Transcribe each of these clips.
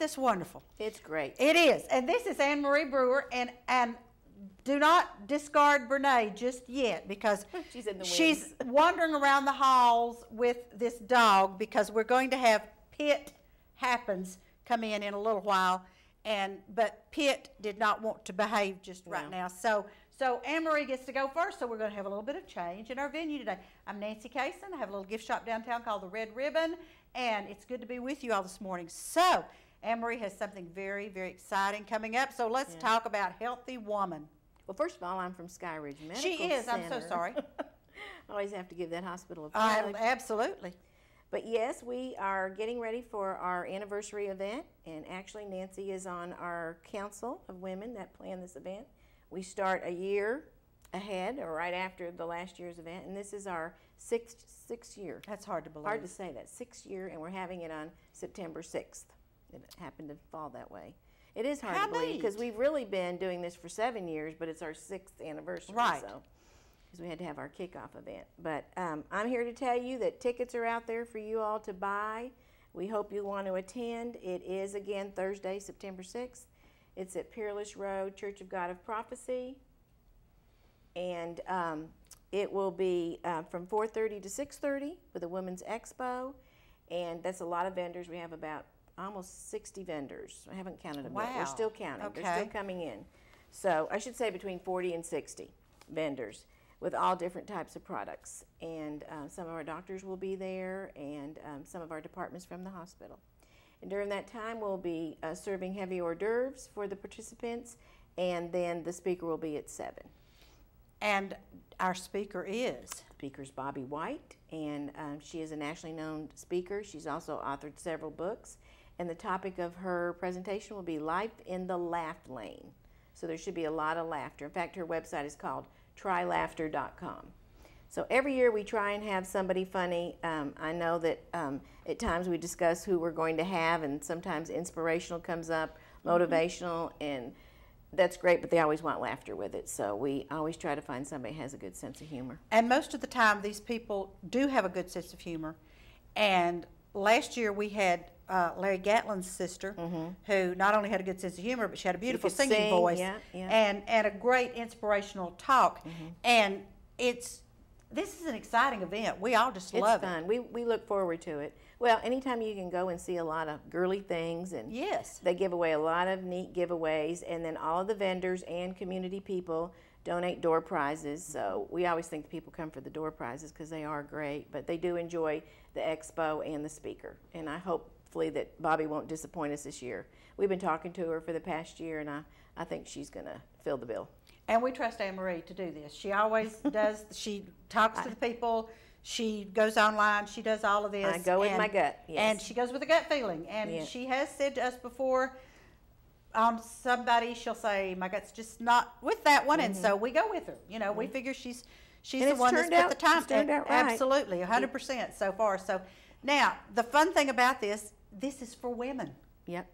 this wonderful? It's great. It is. And this is Anne Marie Brewer, and do not discard Brene just yet, because she's in the she's wandering around the halls with this dog, because we're going to have Pitt Happens come in a little while, but Pitt did not want to behave just right now. So Anne Marie gets to go first, so we're going to have a little bit of change in our venue today. I'm Nancy Kaysen. I have a little gift shop downtown called the Red Ribbon, and it's good to be with you all this morning. So Anne Marie has something very, very exciting coming up, so let's talk about Healthy Woman. Well, first of all, I'm from Skyridge Medical Center. She is. I'm so sorry. I always have to give that hospital a plug. Absolutely. But yes, we are getting ready for our anniversary event, and actually Nancy is on our council of women that plan this event. We start a year ahead, or right after the last year's event, and this is our sixth year. That's hard to believe. Hard to say that. 6th year, and we're having it on September 6th. It happened to fall that way. It is hard to believe, because we've really been doing this for 7 years, but it's our 6th anniversary. Right. So, because we had to have our kickoff event. But I'm here to tell you that tickets are out there for you all to buy. We hope you want to attend. It is, again, Thursday, September 6th. It's at Peerless Road, Church of God of Prophecy. And it will be from 4:30 to 6:30 with a Women's Expo. And that's a lot of vendors. We have about almost 60 vendors. I haven't counted them yet. We're still counting. Okay. They're still coming in. So I should say between 40 and 60 vendors with all different types of products. And some of our doctors will be there, and some of our departments from the hospital. And during that time, we'll be serving heavy hors d'oeuvres for the participants, and then the speaker will be at 7. And our speaker is? Speaker's Bobby White, and she is a nationally known speaker. She's also authored several books. And the topic of her presentation will be Life in the Laugh Lane. So there should be a lot of laughter. In fact, her website is called trylaughter.com. So every year we try and have somebody funny. I know that at times we discuss who we're going to have, and sometimes inspirational comes up, motivational, and that's great, but they always want laughter with it. So we always try to find somebody who has a good sense of humor. And most of the time these people do have a good sense of humor. And last year we had Larry Gatlin's sister, who not only had a good sense of humor, but she had a beautiful singing voice, and a great inspirational talk. And this is an exciting event. We all just love it. It's fun. We look forward to it. Well, anytime you can go and see a lot of girly things, and they give away a lot of neat giveaways, and then all of the vendors and community people donate door prizes. So we always think people come for the door prizes because they are great, but they do enjoy the expo and the speaker. And I hopefully that Bobby won't disappoint us this year. We've been talking to her for the past year, and I think she's going to fill the bill. And we trust Anne Marie to do this. She always does. She talks to the people. She goes online. She does all of this. I go with my gut. Yes. And she goes with a gut feeling. And she has said to us before, somebody, she'll say, my gut's just not with that one. And so we go with her. You know, we figure she's the one that's put the time. It's turned out right. Absolutely, 100% so far. So now, the fun thing about this is for women. Yep.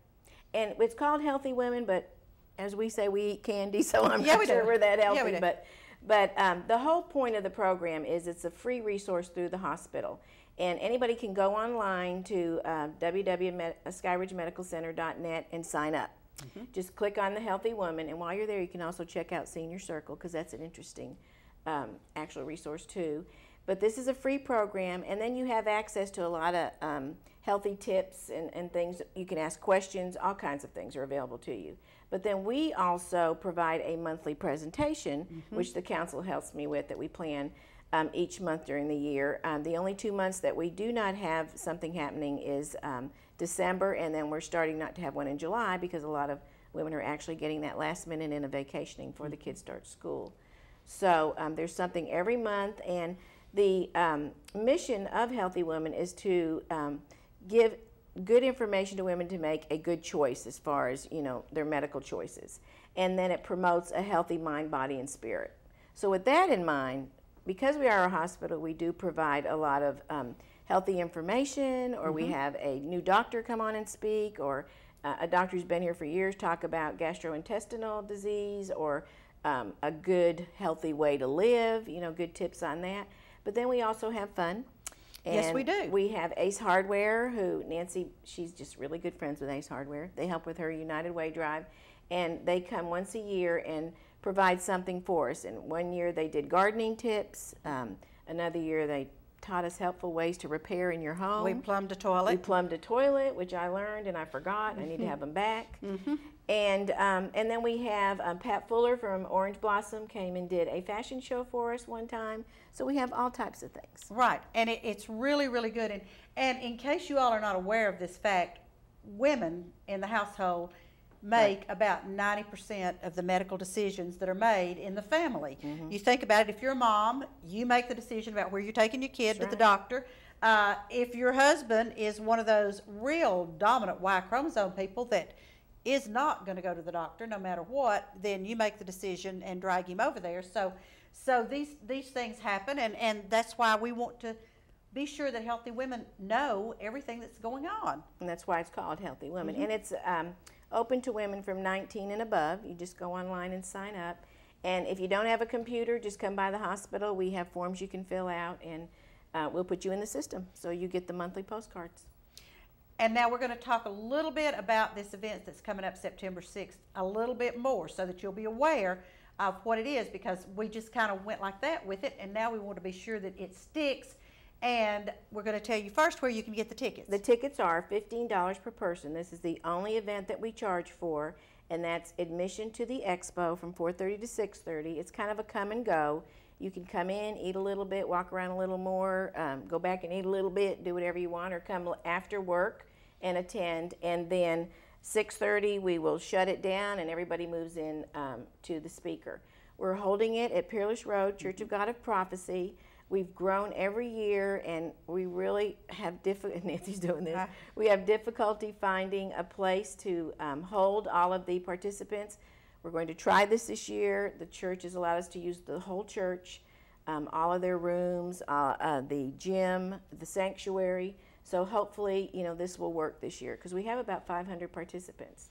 And it's called Healthy Women, but as we say, we eat candy, so I'm not sure we're that healthy. But the whole point of the program is it's a free resource through the hospital. And anybody can go online to www.skyridgemedicalcenter.net and sign up. Just click on the Healthy Woman, and while you're there, you can also check out Senior Circle, because that's an interesting actual resource too. But this is a free program, and then you have access to a lot of healthy tips and things. You can ask questions, all kinds of things are available to you. But then we also provide a monthly presentation, which the council helps me with, that we plan each month during the year. The only 2 months that we do not have something happening is December, and then we're starting not to have one in July, because a lot of women are actually getting that last minute in a vacationing before the kids start school. So there's something every month, and the mission of Healthy Women is to give good information to women to make a good choice as far as, you know, their medical choices. And then it promotes a healthy mind, body, and spirit. So with that in mind, because we are a hospital, we do provide a lot of healthy information, or we have a new doctor come on and speak, or a doctor who's been here for years talk about gastrointestinal disease, or a good, healthy way to live, you know, good tips on that. But then we also have fun. And yes, we do. We have Ace Hardware, who Nancy, she's just really good friends with Ace Hardware. They help with her United Way drive, and they come once a year and provide something for us. And one year they did gardening tips. Another year they taught us helpful ways to repair in your home. We plumbed a toilet. We plumbed a toilet, which I learned and I forgot. I need to have them back. And then we have Pat Fuller from Orange Blossom came and did a fashion show for us one time. So we have all types of things. Right, and it's really, really good. And in case you all are not aware of this fact, women in the household make about 90% of the medical decisions that are made in the family. You think about it, if you're a mom, you make the decision about where you're taking your kid to the doctor. If your husband is one of those real dominant Y chromosome people that is not going to go to the doctor no matter what, then you make the decision and drag him over there. So these things happen, and that's why we want to be sure that healthy women know everything that's going on. And that's why it's called Healthy Women. And it's open to women from 19 and above. You just go online and sign up. And if you don't have a computer, just come by the hospital. We have forms you can fill out, and we'll put you in the system so you get the monthly postcards. And now we're going to talk a little bit about this event that's coming up September 6th, a little bit more, so that you'll be aware of what it is, because we just kind of went like that with it, and now we want to be sure that it sticks. And we're going to tell you first where you can get the tickets. The tickets are $15 per person. This is the only event that we charge for, and that's admission to the expo from 4:30 to 6:30. It's kind of a come and go. You can come in, eat a little bit, walk around a little more, go back and eat a little bit, do whatever you want, or come after work and attend. And then 6:30 we will shut it down and everybody moves in to the speaker. We're holding it at Peerless Road, Church of God of Prophecy. We've grown every year, and we really have Nancy's doing this. We have difficulty finding a place to hold all of the participants. We're going to try this year. The church has allowed us to use the whole church, all of their rooms, the gym, the sanctuary. So hopefully, this will work this year, because we have about 500 participants.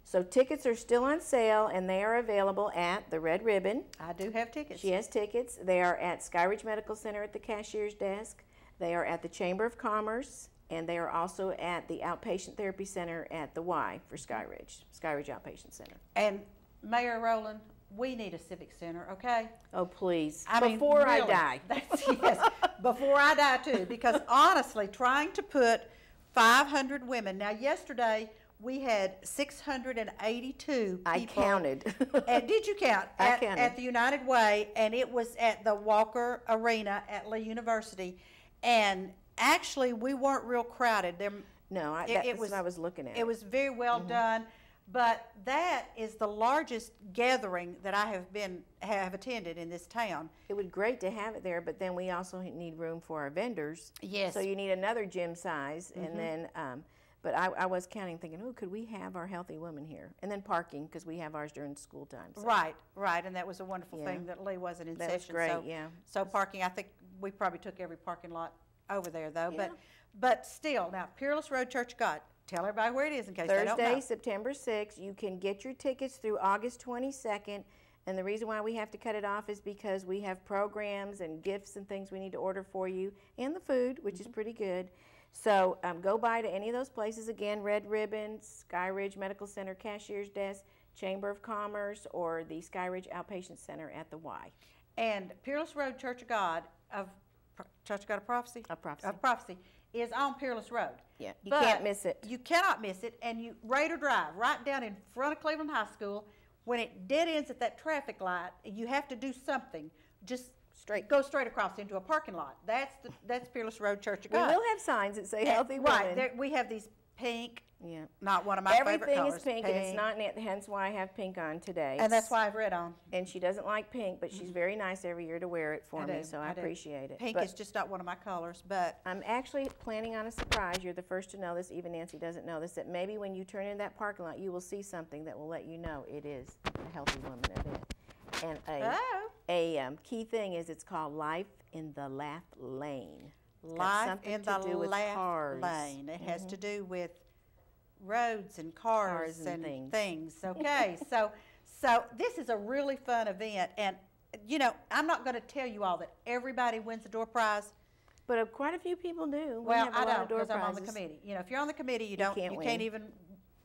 So tickets are still on sale, and they are available at the Red Ribbon. I do have tickets. She has tickets. They are at Skyridge Medical Center at the cashier's desk. They are at the Chamber of Commerce, and they are also at the Outpatient Therapy Center at the Y for Skyridge Outpatient Center. And Mayor Rowland, we need a civic center, okay? Oh, please. Before I die. Yes, before I die too, because honestly, trying to put 500 women, now yesterday, we had 682 people. I counted. And did you count? I counted. At the United Way, and it was at the Walker Arena at Lee University. And actually, we weren't real crowded. No, that's what I was looking at. It was very well done. But that is the largest gathering that I have attended in this town. It would be great to have it there, but then we also need room for our vendors. Yes. So you need another gym size, and then. But I was counting, thinking, oh, could we have our Healthy Women here? And then parking, because we have ours during school time. So. Right, and that was a wonderful thing that Lee wasn't in session. That was great, yeah. So parking, I think we probably took every parking lot over there, though. Yeah. But still, now, Peerless Road Church of God, tell everybody where it is in case they don't know. Thursday, September 6th. You can get your tickets through August 22nd. And the reason why we have to cut it off is because we have programs and gifts and things we need to order for you, and the food, which is pretty good. So go by to any of those places. Again, Red Ribbon, Skyridge Medical Center Cashier's Desk, Chamber of Commerce, or the Skyridge Outpatient Center at the Y. And Peerless Road Church of God of Prophecy? Of Prophecy. Of Prophecy is on Peerless Road. Yeah, you can't miss it. You cannot miss it, and you Raider Drive right down in front of Cleveland High School. When it dead ends at that traffic light, you have to do something. Just go straight across into a parking lot. That's Peerless Road Church of God. We will have signs that say Healthy Women. Right. We have these pink. Yeah. Not one of my favorite colors. Everything is pink, and it's not knit. Hence why I have pink on today. And that's why I've red on. And she doesn't like pink, but she's very nice every year to wear it for me, so I appreciate it. Pink is just not one of my colors, but I'm actually planning on a surprise. You're the first to know this. Even Nancy doesn't know this. That maybe when you turn in that parking lot, you will see something that will let you know it is a Healthy Woman event. And a key thing is it's called Life in the Laugh Lane. Life in the Laugh Lane. It has to do with roads and cars and things. Okay, so this is a really fun event, and I'm not going to tell you all that everybody wins the door prize, But quite a few people do. Well, have a I lot of don't, door because I'm on the prizes. committee. You know, if you're on the committee, you can't can't even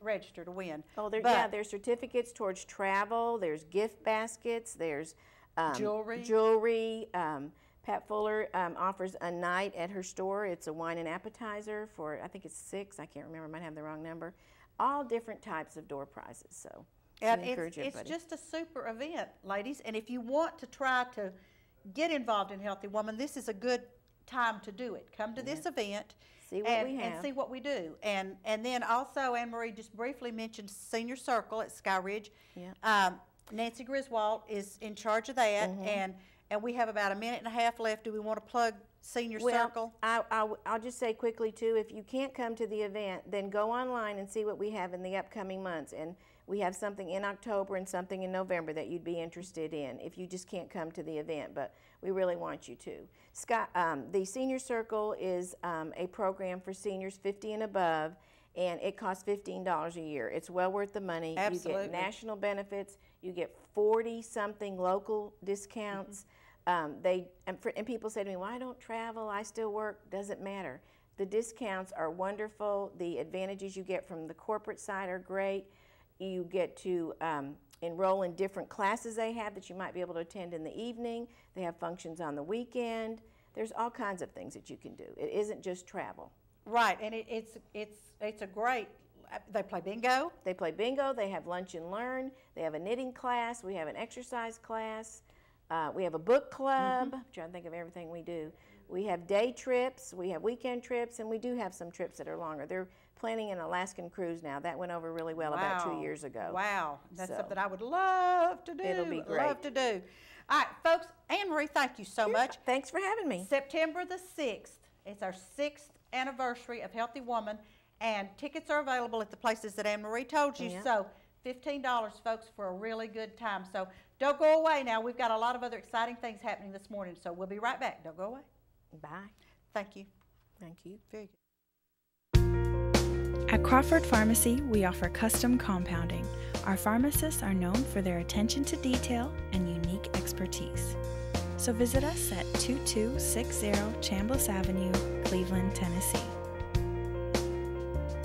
register to win. Oh, But there's certificates towards travel. There's gift baskets. There's jewelry. Pat Fuller offers a night at her store. It's a wine and appetizer for, I think it's 6. I can't remember. I might have the wrong number. All different types of door prizes. So And encourage it's everybody. just a super event, ladies. And if you want to try to get involved in Healthy Woman, this is a good time to do it. Come to this event. See what we have. And see what we do. And then also, Anne-Marie just briefly mentioned Senior Circle at Sky Ridge. Yeah. Nancy Griswold is in charge of that, and we have about a minute and a half left. Do we want to plug Senior Circle? I'll just say quickly, too, if you can't come to the event, then go online and see what we have in the upcoming months. And we have something in October and something in November that you'd be interested in if you just can't come to the event, but we really want you to. The Senior Circle is a program for seniors 50 and above, and it costs $15 a year. It's well worth the money. Absolutely. You get national benefits. You get 40-something local discounts. And people say to me, well, I don't travel, I still work. Doesn't matter. The discounts are wonderful. The advantages you get from the corporate side are great. You get to enroll in different classes they have that you might be able to attend in the evening. They have functions on the weekend. There's all kinds of things that you can do. It isn't just travel. Right, and it's a great. They play bingo. They play bingo. They have lunch and learn. They have a knitting class. We have an exercise class. We have a book club. I'm trying to think of everything we do. We have day trips. We have weekend trips, and we do have some trips that are longer. They're planning an Alaskan cruise now. That went over really well about 2 years ago. Wow, that's something I would love to do. It'll be great. Love to do. All right, folks. Anne-Marie, thank you so much. Thanks for having me. September the 6th. It's our 6th anniversary of Healthy Woman, and tickets are available at the places that Anne-Marie told you. Yeah. So $15, folks, for a really good time. So don't go away now. We've got a lot of other exciting things happening this morning, so we'll be right back. Don't go away. Bye. Thank you. Thank you. Very good. At Crawford Pharmacy, we offer custom compounding. Our pharmacists are known for their attention to detail and unique expertise. So visit us at 2260 Chambliss Avenue, Cleveland, Tennessee.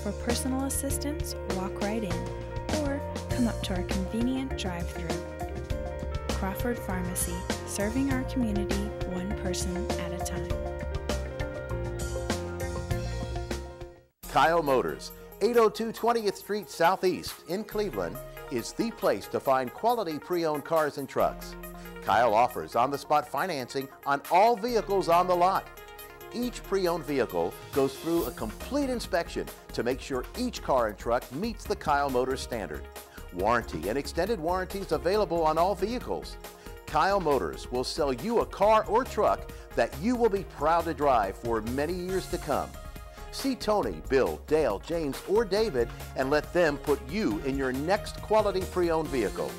For personal assistance, walk right in or come up to our convenient drive-thru. Crawford Pharmacy, serving our community one person at a time. Kyle Motors, 802 20th Street Southeast in Cleveland, is the place to find quality pre-owned cars and trucks. Kyle offers on-the-spot financing on all vehicles on the lot. Each pre-owned vehicle goes through a complete inspection to make sure each car and truck meets the Kyle Motors standard. Warranty and extended warranties available on all vehicles. Kyle Motors will sell you a car or truck that you will be proud to drive for many years to come. See Tony, Bill, Dale, James, or David and let them put you in your next quality pre-owned vehicle.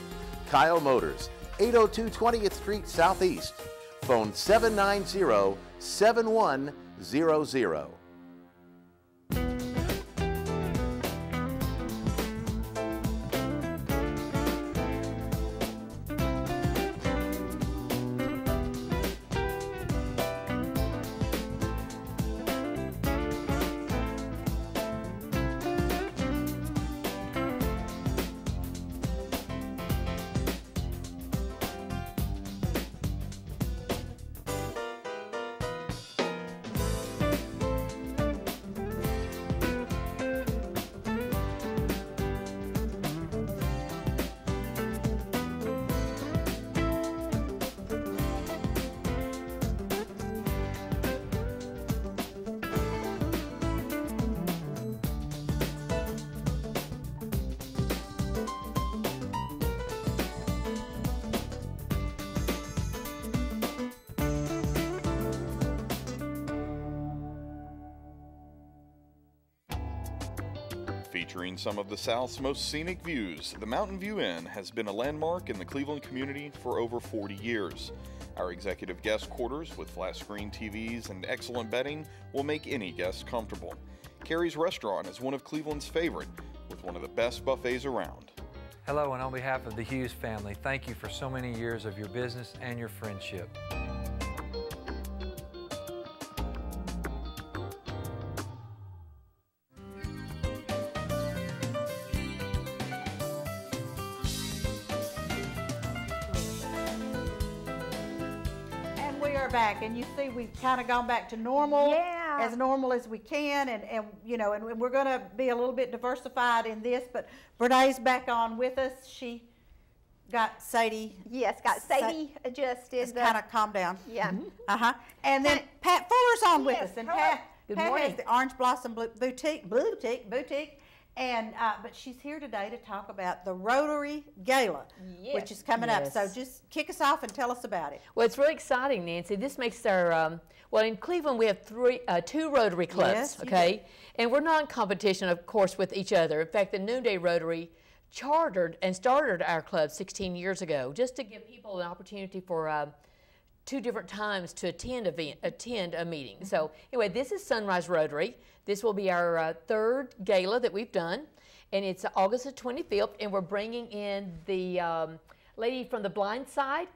Kyle Motors, 802 20th Street Southeast. Phone 790-7100. Featuring some of the South's most scenic views, the Mountain View Inn has been a landmark in the Cleveland community for over 40 years. Our executive guest quarters with flat screen TVs and excellent bedding will make any guest comfortable. Carrie's Restaurant is one of Cleveland's favorite, with one of the best buffets around. Hello, and on behalf of the Hughes family, thank you for so many years of your business and your friendship. her back, and you see we've kind of gone back to normal, Yeah. as normal as we can, and you know, and we're going to be a little bit diversified in this. But Brene's back on with us. She got Sadie. Yes, got Sadie adjusted. It's kind of calmed down. Yeah. And then Pat Fuller's on with Yes, us, and hello. Pat Good has morning. the Orange Blossom Boutique, and but she's here today to talk about the Rotary Gala, which is coming up. So Yes. just kick us off and tell us about it. Well, it's really exciting, Nancy. This makes our, well, in Cleveland, we have two Rotary clubs, Yes, you okay? And we're not in competition, of course, with each other. In fact, the Noonday Rotary chartered and started our club 16 years ago just to give people an opportunity for 2 different times to attend a meeting. So anyway, this is Sunrise Rotary. This will be our 3rd gala that we've done, and it's August the 25th, and we're bringing in the lady from The Blind Side,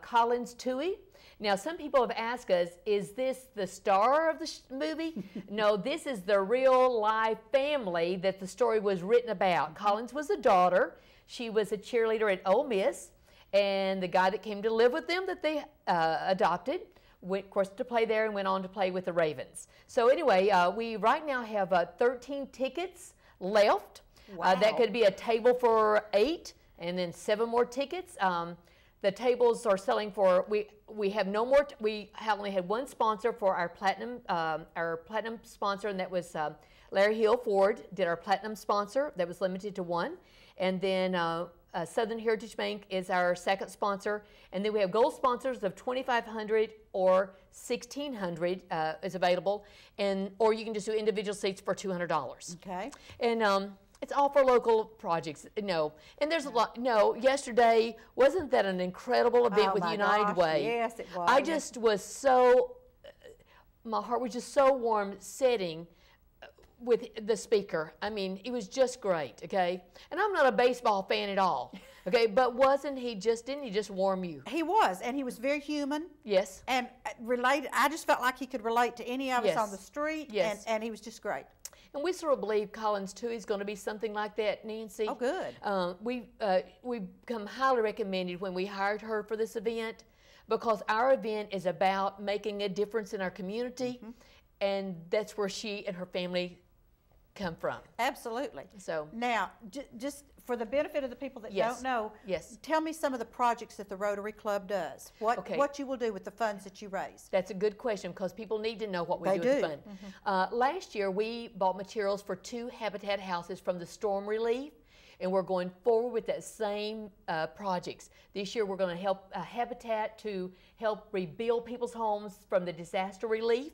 Collins Toohey. Now, some people have asked us, is this the star of the movie? No, this is the real life family that the story was written about. Collins was a daughter. She was a cheerleader at Ole Miss, and the guy that came to live with them that they adopted went, of course, to play there and went on to play with the Ravens. So anyway, we right now have 13 tickets left. Wow. That could be a table for 8 and then 7 more tickets. The tables are selling for, we have no more, we have only had one sponsor for our platinum sponsor, and that was Larry Hill Ford did our platinum sponsor. That was limited to 1. And then Southern Heritage Bank is our 2nd sponsor, and then we have gold sponsors of $2,500 or $1,600 is available, and or you can just do individual seats for $200. Okay. And it's all for local projects. No, and there's a lot. No, yesterday wasn't that an incredible event Oh with my United gosh, Way? yes, it was. I just was so. My heart was just so warm sitting with the speaker. I mean, it was just great, okay? And I'm not a baseball fan at all, okay? But didn't he just warm you? He was, and he was very human. Yes. And related, I just felt like he could relate to any of us Yes. on the street. Yes. And he was just great. And we sort of believe Collins too is going to be something like that, Nancy. Oh, good. We've become highly recommended when we hired her for this event, because our event is about making a difference in our community, and that's where she and her family come from. Absolutely. So Now, just for the benefit of the people that Yes. don't know, Yes. tell me some of the projects that the Rotary Club does. Okay. What you will do with the funds that you raise. that's a good question, because people need to know what we They do with do. the fund. Last year, we bought materials for 2 Habitat houses from the storm relief, and we're going forward with that same projects. This year, we're going to help Habitat to help rebuild people's homes from the disaster relief.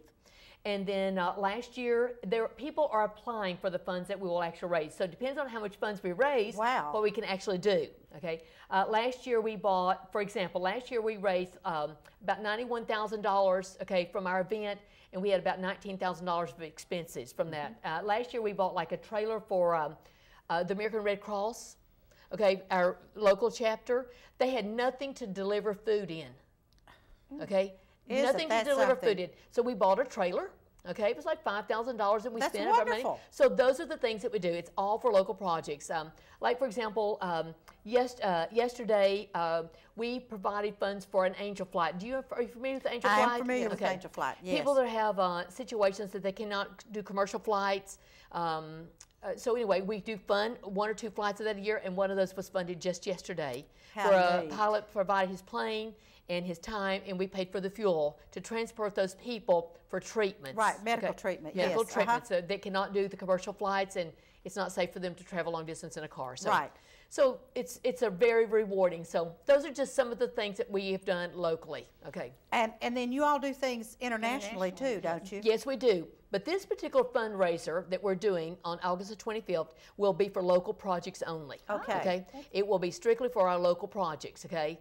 And then last year, people are applying for the funds that we will actually raise. So it depends on how much funds we raise, Wow. what we can actually do, okay? Last year we bought, for example, last year we raised about $91,000, okay, from our event, and we had about $19,000 of expenses from that. Last year we bought like a trailer for the American Red Cross, okay, our local chapter. They had nothing to deliver food in, okay? Isn't Nothing to that deliver something? food in. So we bought a trailer. Okay, it was like $5,000 that we That's spent of our money. wonderful. So those are the things that we do. It's all for local projects. Like for example, yesterday we provided funds for an Angel Flight. Are you familiar with Angel I Flight? am familiar with Angel Flight, yes. People that have situations that they cannot do commercial flights. So anyway, we do fund 1 or 2 flights of that a year, and one of those was funded just yesterday. How For a neat. pilot provided his plane and his time, and we paid for the fuel to transport those people for treatments. Right, medical treatment, Medical yes, treatment, so they cannot do the commercial flights, and it's not safe for them to travel long distance in a car. So, Right. So it's a very rewarding. So those are just some of the things that we have done locally. Okay. And then you all do things internationally too, don't you? Yes, we do. But this particular fundraiser that we're doing on August the 25th will be for local projects only. Okay. It will be strictly for our local projects, okay?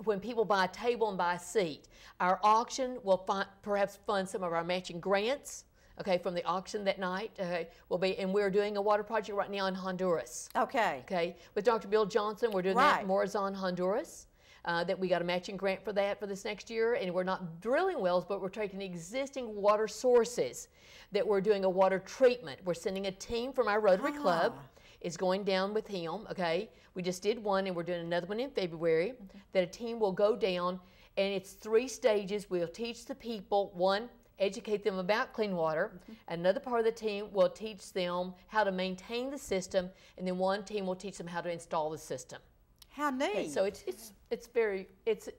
When people buy a table and buy a seat, our auction will perhaps fund some of our matching grants, okay, from the auction that night. And we're doing a water project right now in Honduras. Okay. With Dr. Bill Johnson, we're doing that Right. in Morazan, Honduras. That we got a matching grant for that for this next year, and we're not drilling wells, but we're taking existing water sources that we're doing a water treatment. We're sending a team from our Rotary Club. Is going down with him, okay? We just did one, and we're doing another one in February, that a team will go down And it's 3 stages. We'll teach the people, one, educate them about clean water. Another part of the team will teach them how to maintain the system, and then one team will teach them how to install the system. How neat. Okay, so it's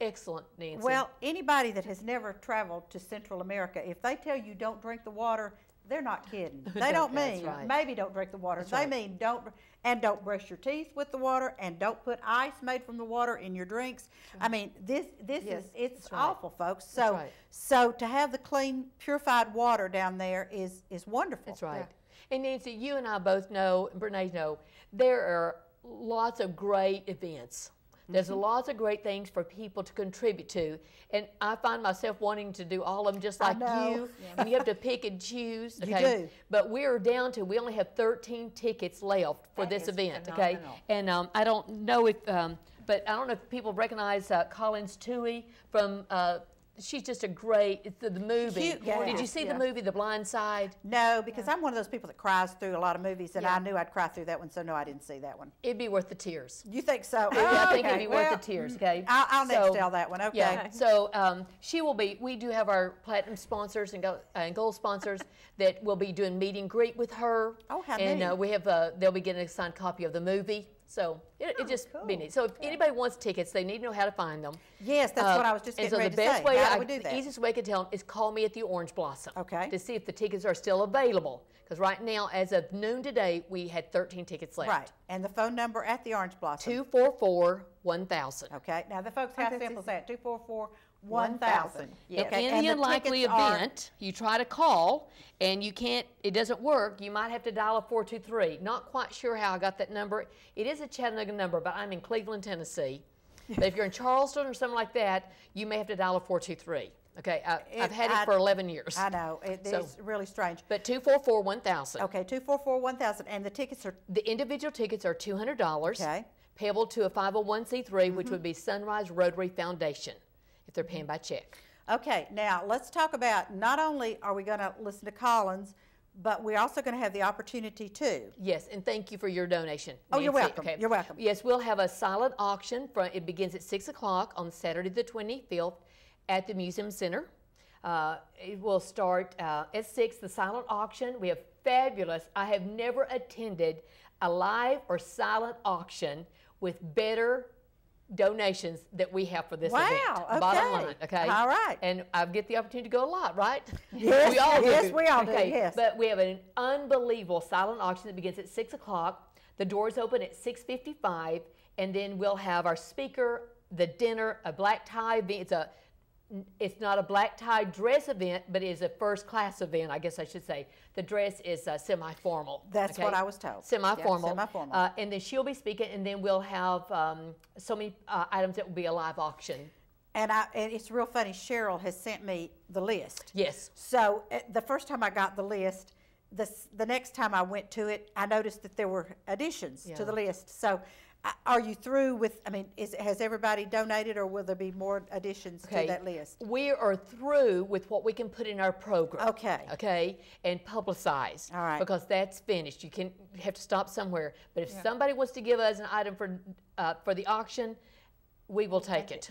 excellent, Nancy. Well, anybody that has never traveled to Central America, if they tell you don't drink the water, they're not kidding. They don't That's mean right. maybe don't drink the water. That's they right. mean don't brush your teeth with the water, and don't put ice made from the water in your drinks. I mean, this Yes, is it's that's right. awful, folks. That's So right. so to have the clean, purified water down there is wonderful. That's right. And Nancy, you and I both know, and Bernays know, there are lots of great events. There's lots of great things for people to contribute to. And I find myself wanting to do all of them just like know. you. And you have to pick and choose. You Okay? do. But we're down to, we only have 13 tickets left for That this is event. phenomenal. Okay. And I don't know if, but I don't know if people recognize Collins Toohey from, she's just a great, it's the movie. Cute gal. Did you see Yeah. the movie The Blind Side? No, because I'm one of those people that cries through a lot of movies, and Yeah. I knew I'd cry through that one, so no, I didn't see that one. It'd be worth the tears. You think so? I think it'd Okay, be worth well, the tears, okay? I'll So- next tell that one, okay. Yeah, so she will be, we do have our platinum sponsors and gold sponsors that will be doing meet and greet with her. Oh, how And neat. we have, they'll be getting a signed copy of the movie. So it just be neat. So if anybody wants tickets, they need to know how to find them. Yes, that's what I was just and getting so ready the to best say. way, How do we do the that? easiest way I can tell them is call me at the Orange Blossom. Okay. To see if the tickets are still available. Because right now, as of noon today, we had 13 tickets left. Right, and the phone number at the Orange Blossom. 244-1000. Okay, now the folks, how that's simple is easy. that? 244-1000. If Okay, in and the the unlikely tickets are- event you try to call and you can't, it doesn't work, you might have to dial a 423. Not quite sure how I got that number. It is a Chattanooga number, but I'm in Cleveland, Tennessee. But if you're in Charleston or something like that, you may have to dial a 423. Okay, I've had it for 11 years. I know, it So- is really strange. But 244-1000. Okay, 244-1000, and the tickets are, The individual tickets are $200. Okay. Payable to a 501c3, which would be Sunrise Rotary Foundation, if they're paying by check. okay, now let's talk about, not only are we gonna listen to Collins, but we're also gonna have the opportunity to. Yes, and thank you for your donation. Oh, you're Nancy. welcome. You're welcome. Yes, we'll have a silent auction. It begins at 6 o'clock on Saturday the 25th at the Museum Center. It will start at 6, the silent auction. We have fabulous, I have never attended a live or silent auction with better donations that we have for this Wow, event. Bottom okay. line, okay? All right. And I get the opportunity to go a lot, right? Yes, we all do. yes, we all do, Okay, yes. But we have an unbelievable silent auction that begins at 6 o'clock. The doors open at 6:55, and then we'll have our speaker, the dinner, a black tie event. It's not a black tie dress event, but it is a first class event, I guess I should say. The dress is semi-formal. That's what I was told. Semi-formal. Yeah, semi-formal. And then she'll be speaking, and then we'll have so many items that will be a live auction. And it's real funny, Cheryl has sent me the list. Yes. So the first time I got the list, the next time I went to it, I noticed that there were additions to the list. So are you through with, I mean, has everybody donated, or will there be more additions to that list? We are through with what we can put in our program. Okay. Okay, and publicize. All right. Because that's finished. You have to stop somewhere. But if somebody wants to give us an item for the auction, we will take it.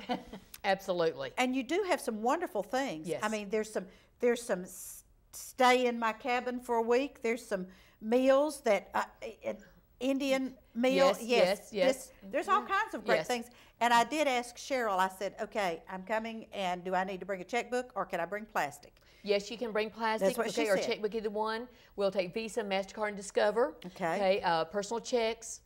Absolutely. And you do have some wonderful things. Yes. I mean, there's some stay in my cabin for a week. There's some meals that Indian meal. Yes. There's all kinds of great Yes. things. And I did ask Cheryl. I said, okay, I'm coming, and do I need to bring a checkbook, or can I bring plastic? Yes, you can bring plastic. That's what she or said. checkbook, either one. We'll take Visa, MasterCard, and Discover. Okay. Personal checks.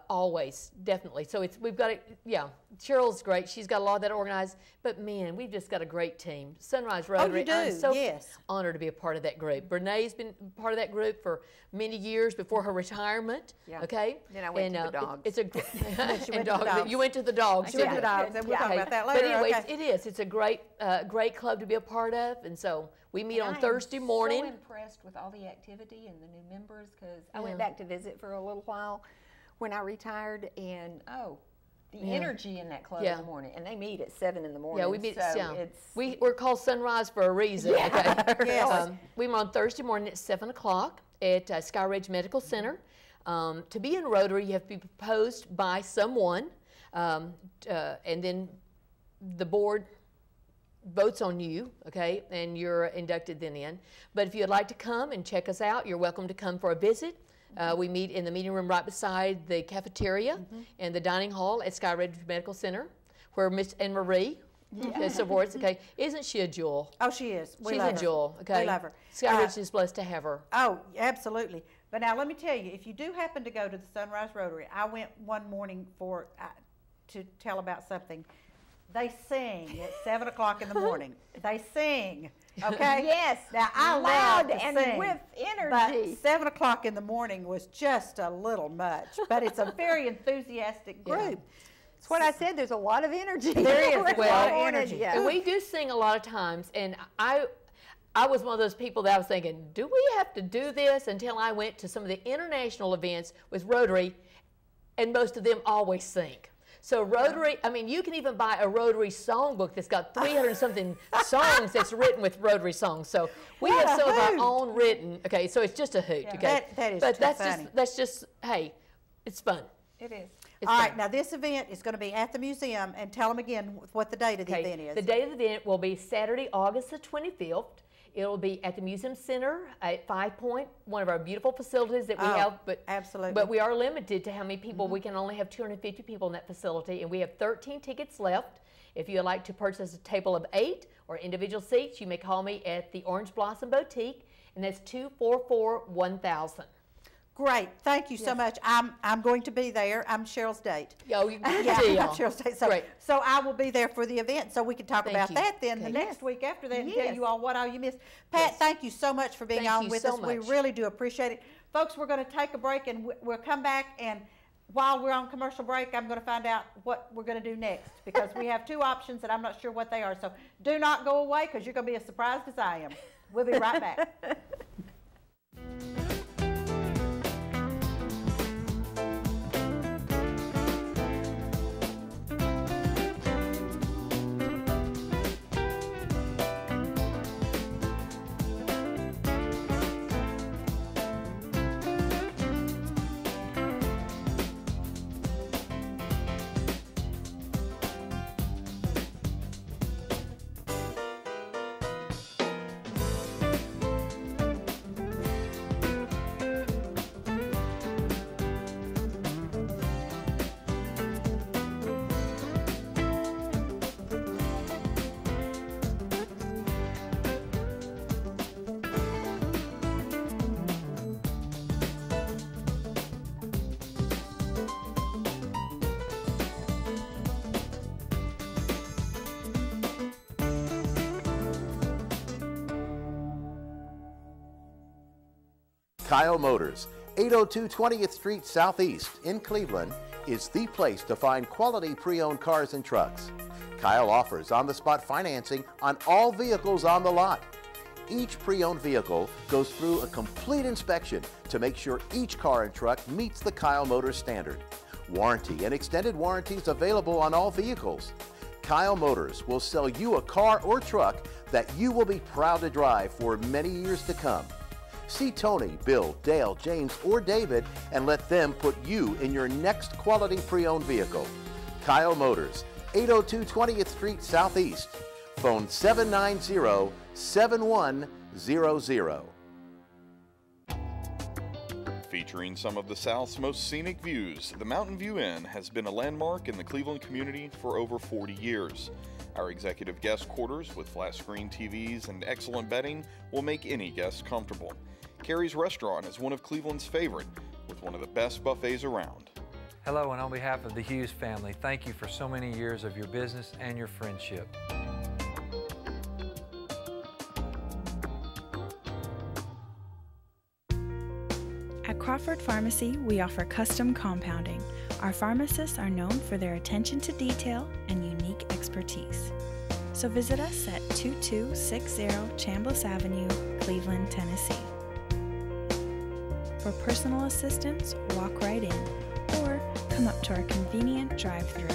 Always, definitely. So we've got it. Yeah, Cheryl's great. She's got a lot of that organized. But man, we've just got a great team. Sunrise Rotary. you do, I'm so yes. honored to be a part of that group. Brene's been part of that group for many years before her retirement. Yeah. Okay. Then I went to the it- dogs. It's a She and went to the dogs. You went to the dogs. She went to the didn't you? dogs, and we'll talk about that later. But anyway, okay. it is. It's a great, great club to be a part of, and so we meet on Thursday morning. I'm so impressed with all the activity and the new members, because I went back to visit for a little while when I retired, and the energy in that club in the morning, and they meet at 7 in the morning. Yeah, we meet. So We're called Sunrise for a reason. Okay. Yes. We meet on Thursday morning at 7 o'clock at Sky Ridge Medical Center. To be in Rotary, you have to be proposed by someone, and then the board votes on you, okay, and you're inducted then in. But if you'd like to come and check us out, you're welcome to come for a visit. We meet in the meeting room right beside the cafeteria and the dining hall at Skyridge Medical Center, where Miss Anne Marie supports. Okay, isn't she a jewel? Oh, she is. She's a jewel. Okay, We love her. Skyridge is blessed to have her. Oh, absolutely. But now let me tell you, if you do happen to go to the Sunrise Rotary, I went one morning to tell about something. They sing at 7 o'clock in the morning. They sing, okay? Yes, now I loud love to and sing, with energy. But 7 o'clock in the morning was just a little much. But it's a very enthusiastic group. That's what I said. There's a lot of energy. There is a lot of on it, energy. yeah. And we do sing a lot of times, and I was one of those people that I was thinking, do we have to do this? Until I went to some of the international events with Rotary, and most of them always sing. So Rotary, I mean, you can even buy a Rotary songbook that's got 300 something songs that's written with Rotary songs. So we What have a some of our hoot. own written. Okay, so it's just a hoot. Yeah. Okay, That is but too that's funny. just hey, it's fun. It is. It's All fun. right, now this event is going to be at the museum, and tell them again what the date of the event is. The date of the event will be Saturday, August the 25th. It'll be at the Museum Center at 5 Point, one of our beautiful facilities that we have. But absolutely. But we are limited to how many people. We can only have 250 people in that facility, and we have 13 tickets left. If you would like to purchase a table of 8 or individual seats, you may call me at the Orange Blossom Boutique, and that's 244-1000. Great, thank you so much. I'm going to be there. I'm Cheryl's date. Yo, you Yeah, deal. I'm Cheryl's date. Great. So I will be there for the event, so we can talk Thank about you. that then the Okay. next week after that and Yes. tell you all what all you missed. Pat, thank you so much for being Thank on you with so us. We much. really do appreciate it. Folks, we're going to take a break, and we'll come back, and while we're on commercial break, I'm going to find out what we're going to do next, because we have 2 options, and I'm not sure what they are. So do not go away, because you're going to be as surprised as I am. We'll be right back. Kyle Motors, 802 20th Street Southeast in Cleveland, is the place to find quality pre-owned cars and trucks. Kyle offers on-the-spot financing on all vehicles on the lot. Each pre-owned vehicle goes through a complete inspection to make sure each car and truck meets the Kyle Motors standard. Warranty and extended warranties available on all vehicles. Kyle Motors will sell you a car or truck that you will be proud to drive for many years to come. See Tony, Bill, Dale, James, or David and let them put you in your next quality pre-owned vehicle. Kyle Motors, 802 20th Street Southeast. Phone 790-7100. Featuring some of the South's most scenic views, the Mountain View Inn has been a landmark in the Cleveland community for over 40 years. Our executive guest quarters with flat screen TVs and excellent bedding will make any guest comfortable. Carrie's Restaurant is one of Cleveland's favorite, with one of the best buffets around. Hello, and on behalf of the Hughes family, thank you for so many years of your business and your friendship. At Crawford Pharmacy, we offer custom compounding. Our pharmacists are known for their attention to detail and unique expertise. So visit us at 2260 Chambliss Avenue, Cleveland, Tennessee. For personal assistance, walk right in or come up to our convenient drive-thru.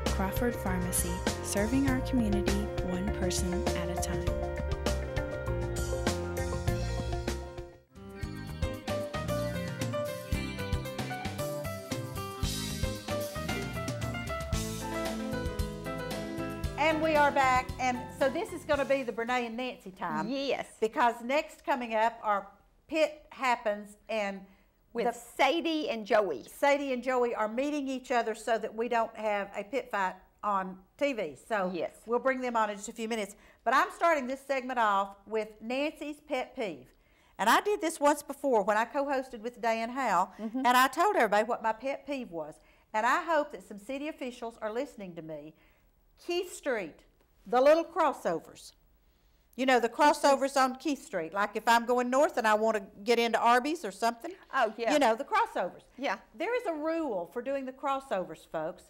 Crawford Pharmacy, serving our community one person at a time. And we are back, and so this is going to be the Brene and Nancy time. Yes. Because next coming up, our pit happens, and With Sadie and Joey. Sadie and Joey are meeting each other so that we don't have a pit fight on TV. So Yes. we'll bring them on in just a few minutes. But I'm starting this segment off with Nancy's pet peeve. And I did this once before when I co-hosted with Dan Howe, and I told everybody what my pet peeve was. And I hope that some city officials are listening to me. Keith Street, the little crossovers. You know, the crossovers on Keith Street. Like if I'm going north and I want to get into Arby's or something. Oh, yeah. You know, the crossovers. Yeah. There is a rule for doing the crossovers, folks.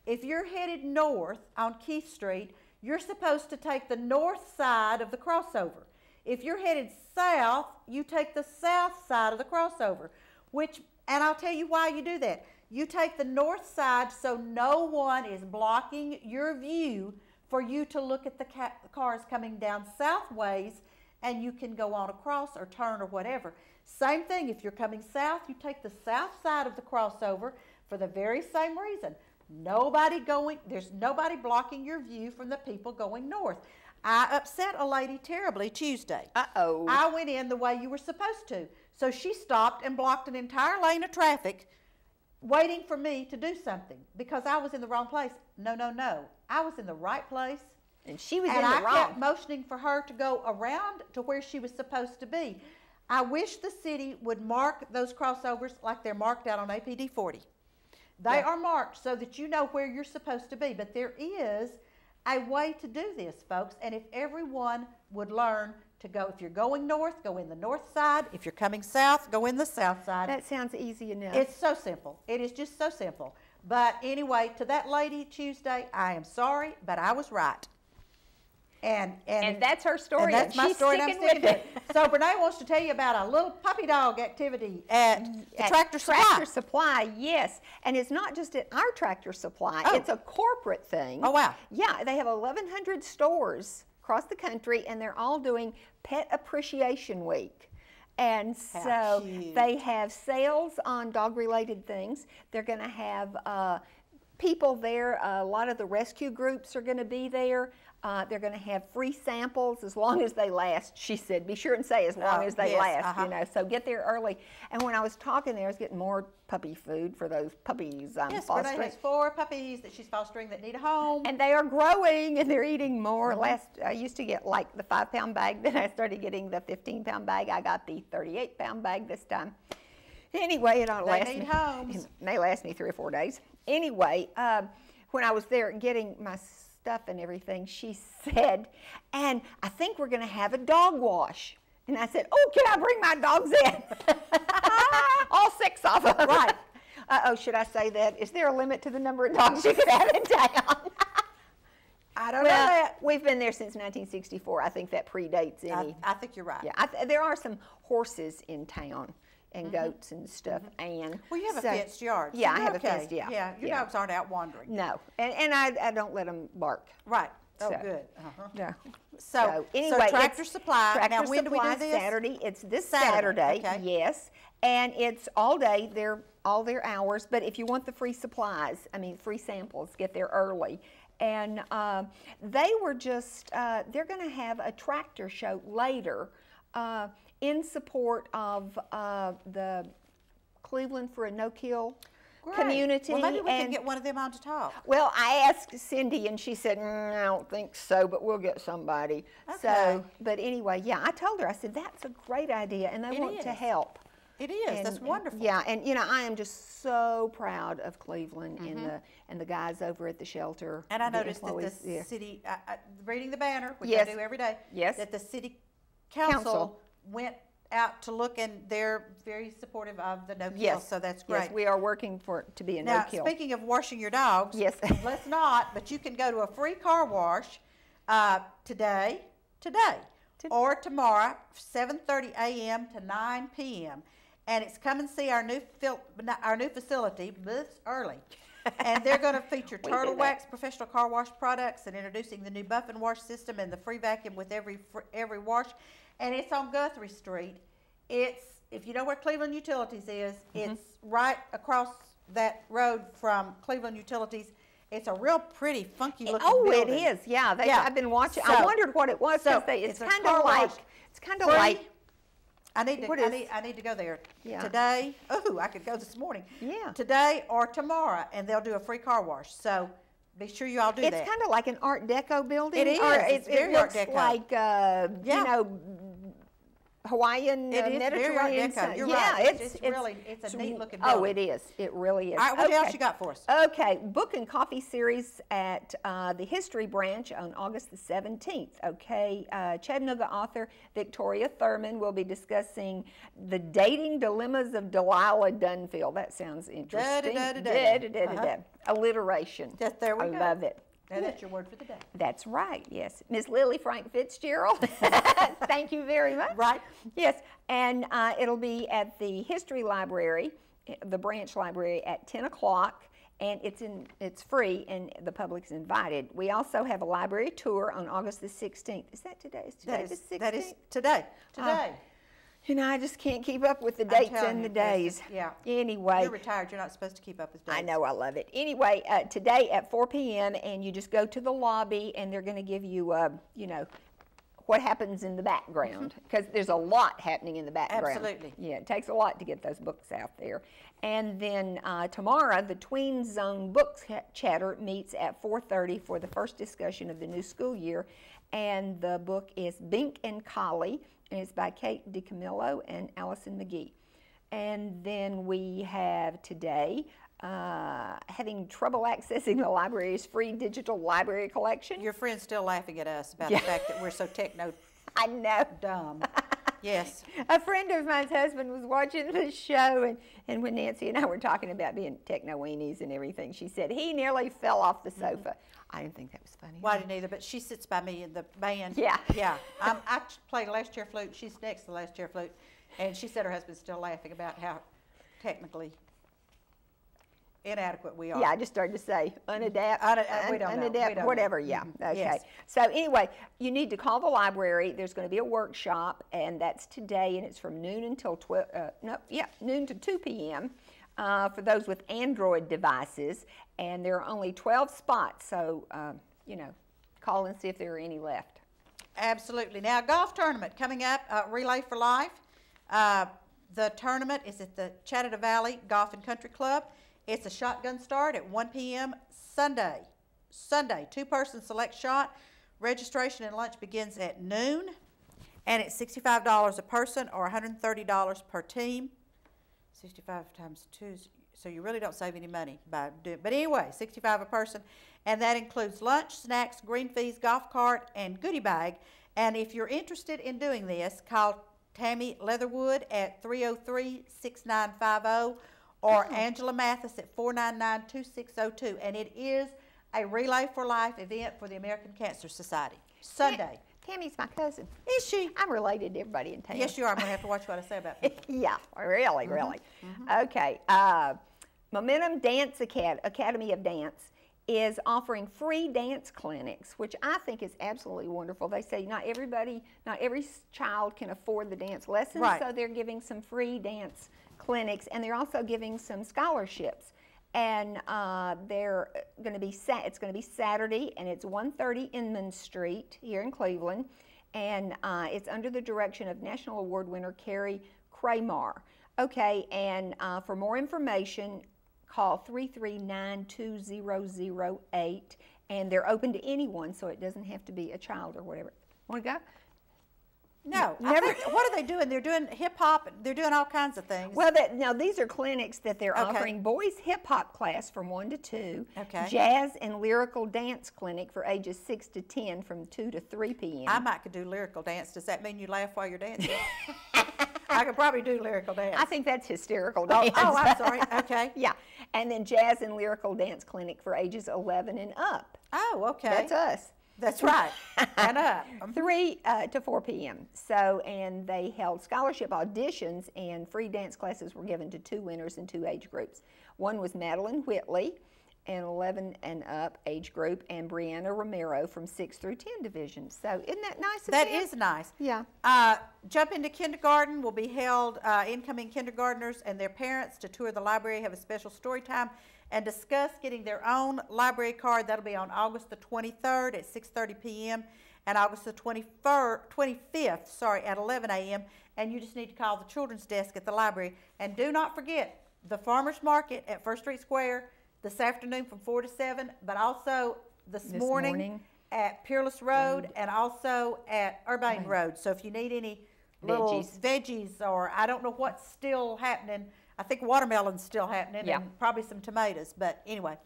If you're headed north on Keith Street, you're supposed to take the north side of the crossover. If you're headed south, you take the south side of the crossover, and I'll tell you why you do that. You take the north side so no one is blocking your view for you to look at the cars coming down southways, and you can go on across or turn or whatever. Same thing, if you're coming south, you take the south side of the crossover for the very same reason. There's nobody blocking your view from the people going north. I upset a lady terribly Tuesday. Uh-oh. I went in the way you were supposed to. So she stopped and blocked an entire lane of traffic waiting for me to do something because I was in the wrong place. No. I was in the right place. And she was in And the I wrong. kept motioning for her to go around to where she was supposed to be. I wish the city would mark those crossovers like they're marked out on APD 40. They are marked so that you know where you're supposed to be. But there is a way to do this, folks. And if everyone would learn to go, if you're going north, go in the north side. If you're coming south, go in the south side. That sounds easy enough. It's so simple. It is just so simple. But anyway, to that lady Tuesday, I am sorry, but I was right. And that's her story. And that's my she's story, and I'm sticking sticking with to it. So Brene wants to tell you about a little puppy dog activity at the Tractor Supply. Tractor Supply, yes. And it's not just at our Tractor Supply. Oh. It's a corporate thing. Oh, wow. Yeah, they have 1,100 stores across the country, and they're all doing Pet Appreciation Week. And so cute. they have sales on dog-related things. They're going to have people there. A lot of the rescue groups are going to be there. They're going to have free samples as long as they last, she said. Be sure and say as long as they yes, last, you know. So get there early. And when I was talking there, I was getting more puppy food for those puppies I'm Yes, fostering. Brene has 4 puppies that she's fostering that need a home. And they are growing and they're eating more. I used to get like the 5-pound bag. Then I started getting the 15-pound bag. I got the 38-pound bag this time. Anyway, it ought to last need me. homes. It may last me 3 or 4 days. Anyway, when I was there getting my stuff and everything, she said, and I think we're going to have a dog wash. And I said, oh, can I bring my dogs in? All 6 of them. Right. Uh-oh, should I say that? Is there a limit to the number of dogs you can have in town? I don't know that. We've been there since 1964. I think that predates any. I think you're right. Yeah, there are some horses in town and goats and stuff. And Well, you have so- a fenced yard. so Yeah, I you're have a okay. fenced, yeah. Yeah, your dogs aren't out wandering. No, and I don't let them bark. Right. Oh, So- good. No. So anyway, Tractor it's Supply. Tractor Now, when do we Supply do this? Saturday. It's this Saturday, Saturday. okay. Yes, and it's all day. They're all their hours. But if you want the free supplies, free samples, get there early. And they were just. They're going to have a tractor show later, in support of the Cleveland for a No-Kill Great. community. Well, maybe we can and- get one of them on to talk. Well, I asked Cindy, and she said, I don't think so, but we'll get somebody. Okay. So, but anyway, yeah, I told her, I said, that's a great idea, and they It want to is. help. It is. That's wonderful. Yeah, and I am just so proud of Cleveland and the guys over at the shelter. And I the noticed that the employees there. city, reading the banner, which Yes. I do every day, Yes. that the city council Council. went out to look, and they're very supportive of the no-kill, Yes. so that's great. Yes, we are working for it to be a Now, no-kill. speaking of washing your dogs, Yes. let's not, but you can go to a free car wash today, or tomorrow, 7:30 a.m. to 9 p.m. And it's come and see our new facility this early. And they're going to feature We Turtle do that. Wax professional car wash products and introducing the new buff and wash system and the free vacuum with every wash. And it's on Guthrie Street. If you know where Cleveland Utilities is, it's right across that road from Cleveland Utilities. It's a real pretty, funky looking Oh, building. it is. Yeah, Yeah. I've been watching. So- I wondered what it was so because it's it's a kind car of like wash. it's kind of Free. like I need to. What I is- need to go there Yeah. today. Oh, I could go this morning. Yeah. Today or tomorrow, and they'll do a free car wash. So be sure you all do it's that. kind of like an Art Deco building. It is. Or It's very it Art looks Deco. like Yeah. you know, Hawaiian, It is very Art Mediterranean. Deco. You're yeah, right. It's really it's a neat looking building. Oh, it is. It really is. All right, what Okay. else you got for us? Okay, book and coffee series at the History Branch on August the 17th. Okay, Chattanooga author Victoria Thurman will be discussing the dating dilemmas of Delilah Dunfield. That sounds interesting. Da-da-da-da-da. Alliteration. Just there we I go. love it. And that's your word for the day. That's right, yes. Miss Lily Frank Fitzgerald, thank you very much. Right. Yes, and it'll be at the History Library, the branch library at 10 o'clock, and it's free and the public's invited. We also have a library tour on August the 16th. Is that today? Is today the 16th? That is today. Today. You know, I just can't keep up with the I'm dates telling and the you, days. yeah. Anyway. You're retired. You're not supposed to keep up with dates. I know, I love it. Anyway, today at 4 p.m. and you just go to the lobby and they're going to give you, you know, what happens in the background because there's a lot happening in the background. Absolutely. Yeah, it takes a lot to get those books out there. And then tomorrow, the Tween Zone Books Chatter meets at 4:30 for the first discussion of the new school year. And the book is Bink and Collie, and it's by Kate DiCamillo and Allison McGee. And then we have today, having trouble accessing the library's free digital library collection. Your friend's still laughing at us about the fact that we're so techno I know. dumb. Yes. A friend of mine's husband was watching the show, and when Nancy and I were talking about being techno weenies and everything, she said he nearly fell off the sofa. I didn't think that was funny. Well, I didn't either, but she sits by me in the band. Yeah. Yeah. I play last chair flute. She's next to the last chair flute. And she said her husband's still laughing about how technically inadequate we are. Yeah, I just started to say we don't know. We don't whatever, know. yeah. Okay. Yes. So anyway, you need to call the library. There's going to be a workshop, and that's today, and it's from noon until noon to 2 p.m. For those with Android devices, and there are only 12 spots, so, you know, call and see if there are any left. Absolutely. Now, golf tournament coming up, Relay for Life. The tournament is at the Chattahoochee Valley Golf and Country Club. It's a shotgun start at 1 p.m. Sunday. Sunday, two-person select shot. Registration and lunch begins at noon, and it's $65 a person or $130 per team. 65 times 2, so you really don't save any money by doing. But anyway, $65 a person, and that includes lunch, snacks, green fees, golf cart, and goodie bag. And if you're interested in doing this, call Tammy Leatherwood at 303-6950 or Angela Mathis at 499-2602. And it is a Relay for Life event for the American Cancer Society. Sunday. Tammy's my cousin. Is she? I'm related to everybody in town. Yes, you are. I'm going to have to watch what I say about people. Yeah, really. Okay. Momentum Dance Academy of Dance is offering free dance clinics, which I think is absolutely wonderful. They say not every child can afford the dance lessons, Right. so they're giving some free dance clinics, and they're also giving some scholarships. And they're going to be it's going to be Saturday, and it's 130 Inman Street here in Cleveland, and it's under the direction of National Award winner Carrie Kramer. Okay, and for more information, call 339-2008, and they're open to anyone, so it doesn't have to be a child or whatever. Want to go? No, what are they doing? They're doing hip hop. They're doing all kinds of things. Well, now these are clinics that they're Okay. offering: boys hip hop class from 1 to 2, Okay. jazz and lyrical dance clinic for ages 6 to 10 from 2 to 3 p.m. I might could do lyrical dance. Does that mean you laugh while you're dancing? I could probably do lyrical dance. I think that's hysterical Oh, dance. I'm sorry. Okay. Yeah, and then jazz and lyrical dance clinic for ages 11 and up. Oh, okay. That's us. That's right. And up. 3 to 4 p.m. So, and they held scholarship auditions, and free dance classes were given to 2 winners in 2 age groups. One was Madeline Whitley, an 11 and up age group, and Brianna Romero from 6 through 10 divisions. So, isn't that nice of That them? is nice. Yeah. Jump into Kindergarten will be held, incoming kindergartners and their parents to tour the library, have a special story time and discuss getting their own library card. That'll be on August the 23rd at 6:30 p.m. and August the 25th, at 11 a.m. And you just need to call the children's desk at the library. And do not forget the farmers market at First Street Square this afternoon from 4 to 7, but also this morning at Peerless Road and also at Urbane Road. So if you need any little veggies, or I don't know what's still happening. I think watermelon's still happening and probably some tomatoes. But anyway,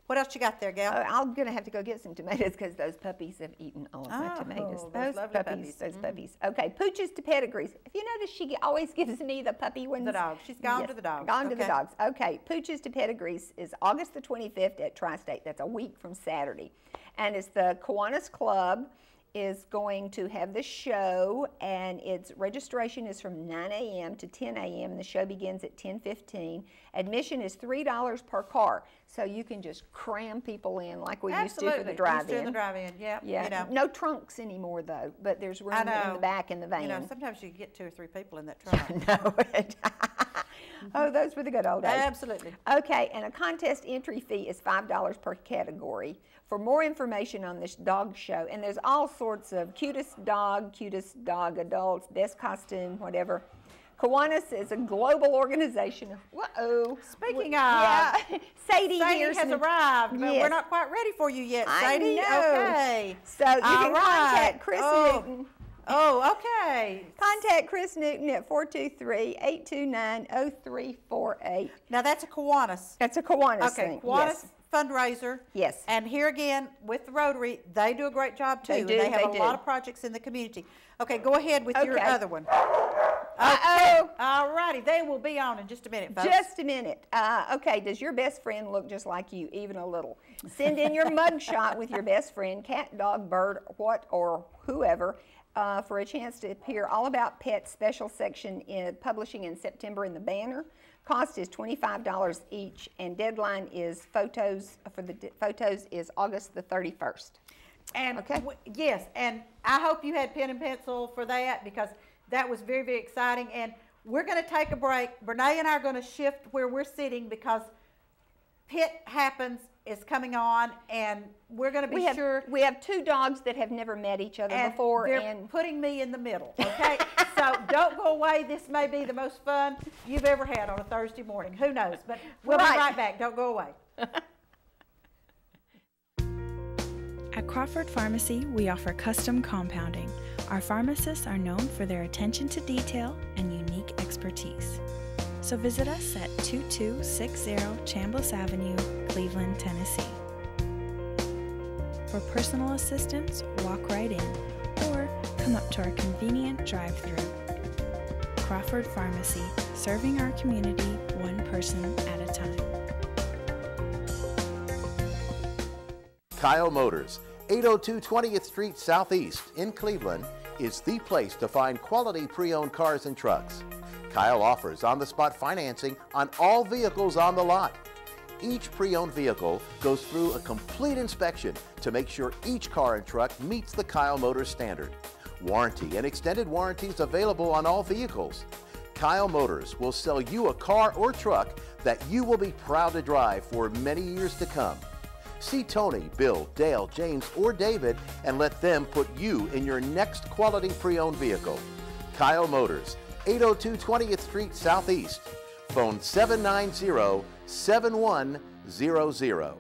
what else you got there, Gail? I'm going to have to go get some tomatoes because those puppies have eaten all of my tomatoes. Those lovely puppies. Okay, pooches to pedigrees. If you notice, she always gives me the puppy ones. The dog. She's gone to the dogs. Gone to the dogs. Okay, pooches to pedigrees is August the 25th at Tri-State. That's a week from Saturday. And it's the Kiwanis Club is going to have the show, and its registration is from 9 a.m. to 10 a.m. and the show begins at 10:15. Admission is $3 per car, so you can just cram people in like we used to for the drive-in. The drive-in, yeah. You know. No trunks anymore though, but there's room in the back in the van. You know, sometimes you can get 2 or 3 people in that trunk. No. Oh, those were the good old days. Absolutely. Okay, and a contest entry fee is $5 per category. For more information on this dog show, and there's all sorts of cutest dog adults, best costume, whatever. Kiwanis is a global organization. Speaking of, Sadie has arrived, but we're not quite ready for you yet, Sadie. I know. Okay. So you can contact Chris Newton. Oh, okay. Contact Chris Newton at 423-829-0348. Now that's a Kiwanis. That's a Kiwanis thing. Okay, Kiwanis fundraiser. Yes. And here again, with the Rotary, they do a great job too. They have a lot of projects in the community. Okay, go ahead with your other one. Uh-oh. All righty, they will be on in just a minute, folks. Just a minute. Okay, does your best friend look just like you, even a little? Send in your mugshot with your best friend, cat, dog, bird, what, or whoever, for a chance to appear. All About Pets special section publishing in September in the Banner. Cost is $25 each, and deadline is photos is August the 31st. And yes, and I hope you had pen and pencil for that, because that was very, very exciting. And we're going to take a break. Brene and I are going to shift where we're sitting because Pit Happens is coming on, and we're going to be sure. We have 2 dogs that have never met each other before. They're putting me in the middle, okay? So don't go away. This may be the most fun you've ever had on a Thursday morning. Who knows? But we'll be right back. Don't go away. At Crawford Pharmacy, we offer custom compounding. Our pharmacists are known for their attention to detail and unique expertise. So visit us at 2260 Chambliss Avenue, Cleveland, Tennessee. For personal assistance, walk right in or come up to our convenient drive-thru. Crawford Pharmacy, serving our community one person at a time. Kyle Motors, 802 20th Street Southeast in Cleveland, is the place to find quality pre-owned cars and trucks. Kyle offers on-the-spot financing on all vehicles on the lot. Each pre-owned vehicle goes through a complete inspection to make sure each car and truck meets the Kyle Motors standard. Warranty and extended warranties available on all vehicles. Kyle Motors will sell you a car or truck that you will be proud to drive for many years to come. See Tony, Bill, Dale, James, or David and let them put you in your next quality pre-owned vehicle. Kyle Motors, 802 20th Street Southeast. Phone 790-7100.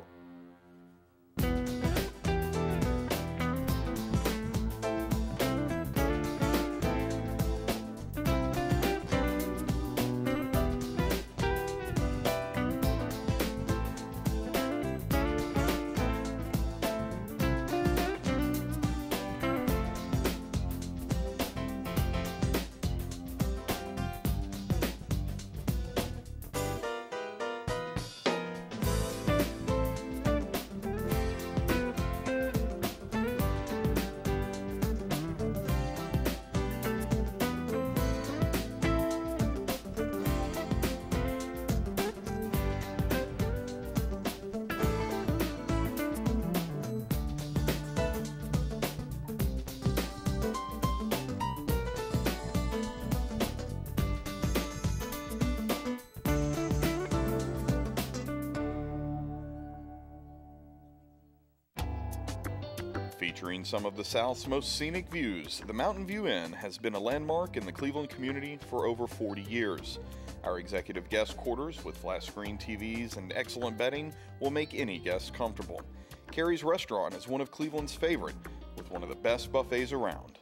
Featuring some of the South's most scenic views, the Mountain View Inn has been a landmark in the Cleveland community for over 40 years. Our executive guest quarters with flat screen TVs and excellent bedding will make any guest comfortable. Carrie's Restaurant is one of Cleveland's favorite, with one of the best buffets around.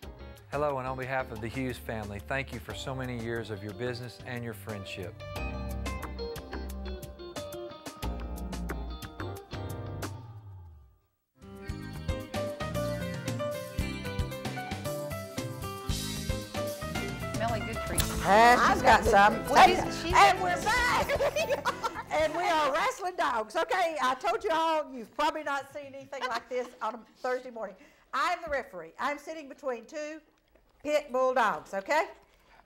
Hello, and on behalf of the Hughes family, thank you for so many years of your business and your friendship. Smelly good treats. She's got some. And we're back. And we are wrestling dogs. Okay, I told you all, you've probably not seen anything like this on a Thursday morning. I'm the referee. I'm sitting between two pit bull dogs, okay?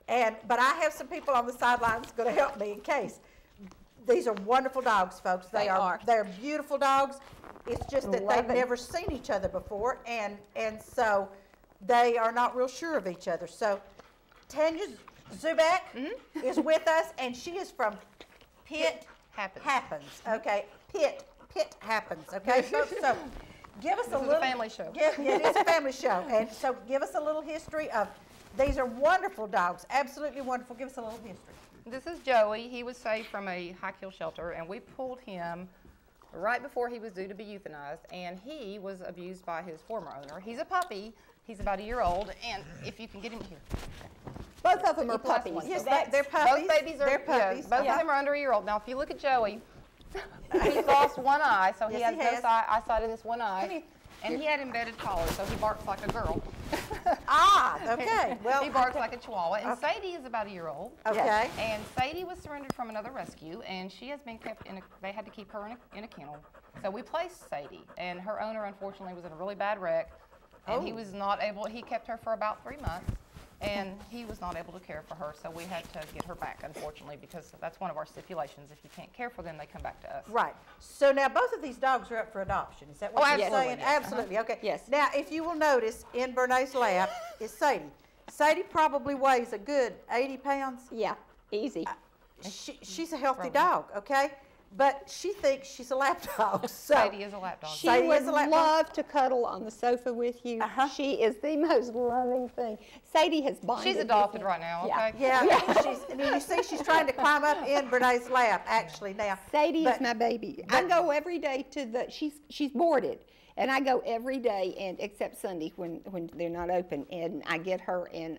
But I have some people on the sidelines going to help me in case. These are wonderful dogs, folks. They're beautiful dogs. It's just that they've never seen each other before, and so they are not real sure of each other. So Tanya Zubak is with us, and she is from Pit Happens. Okay, Pit Happens. Okay, folks. So give us a little family show. It is a family show, and so give us a little history of. These are wonderful dogs, absolutely wonderful. Give us a little history. This is Joey. He was saved from a high-kill shelter, and we pulled him right before he was due to be euthanized, and he was abused by his former owner. He's a puppy. He's about a year old, and if you can get him here. Both of them are puppies. Yes, they're puppies. Both babies are puppies. both of them are under a year old. Now, if you look at Joey, he's lost one eye, so he has no eyesight in this one eye. And he had embedded collars, so he barks like a girl. Okay. Well, he barks like a chihuahua. And Sadie is about a year old. Okay. And Sadie was surrendered from another rescue, and she has been kept they had to keep her in a kennel. So we placed Sadie, and her owner, unfortunately, was in a really bad wreck. And he was not able, he kept her for about 3 months, and he was not able to care for her. So we had to get her back, unfortunately, because that's one of our stipulations. If you can't care for them, they come back to us. Right. So now both of these dogs are up for adoption. Is that what you're saying? Yes. Absolutely. Okay. Yes. Now, if you will notice, in Bernays' lap is Sadie. Sadie probably weighs a good 80 pounds. Yeah, easy. She's a healthy dog, okay? But she thinks she's a lap dog. So Sadie is a lap dog. She would love to cuddle on the sofa with you. She is the most loving thing. Sadie has bonded. She's adopted right now, okay? Yeah. You see, she's trying to climb up in Bernays' lap, actually, now. Sadie is my baby. I go every day to the, she's boarded. And I go every day, and except Sunday when they're not open. And I get her, and